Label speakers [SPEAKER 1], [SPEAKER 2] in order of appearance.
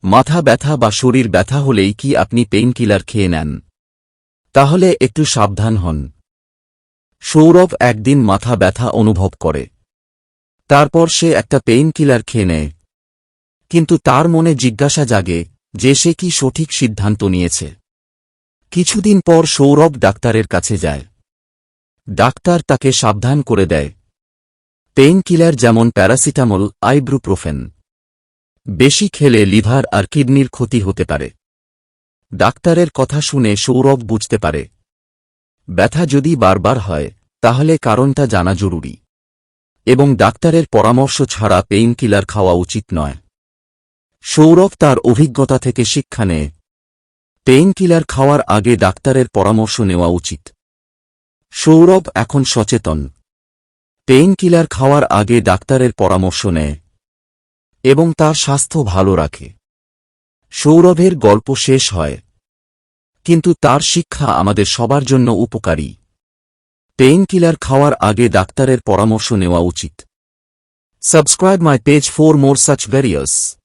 [SPEAKER 1] মাথা ব্যথা বা শরীর ব্যথা হলেই কি আপনি পেইন কিলার খেয়ে নেন? তাহলে একটু সাবধান হন। সৌরভ একদিন মাথা ব্যথা অনুভব করে। তারপর সে একটা পেইন কিলার খেয়ে নেয়। কিন্তু তার মনে জিজ্ঞাসা জাগে যে সে কি সঠিক সিদ্ধান্ত নিয়েছে। কিছুদিন পর সৌরভ ডাক্তারের কাছে যায়। ডাক্তার তাকে সাবধান করে দেয়, পেইন কিলার যেমন প্যারাসিটামল, আইব্রুপ্রোফেন বেশি খেলে লিভার আর কিডনির ক্ষতি হতে পারে। ডাক্তারের কথা শুনে সৌরভ বুঝতে পারে ব্যথা যদি বারবার হয় তাহলে কারণটা জানা জরুরি এবং ডাক্তারের পরামর্শ ছাড়া পেইন কিলার খাওয়া উচিত নয়। সৌরভ তার অভিজ্ঞতা থেকে শিক্ষা নেয়, পেইন কিলার খাওয়ার আগে ডাক্তারের পরামর্শ নেওয়া উচিত। সৌরভ এখন সচেতন, পেইন কিলার খাওয়ার আগে ডাক্তারের পরামর্শ নেয় এবং তার স্বাস্থ্য ভালো রাখে। সৌরভের গল্প শেষ হয়, কিন্তু তার শিক্ষা আমাদের সবার জন্য উপকারী। পেইন কিলার খাওয়ার আগে ডাক্তারের পরামর্শ নেওয়া উচিত। Subscribe my page for more such videos.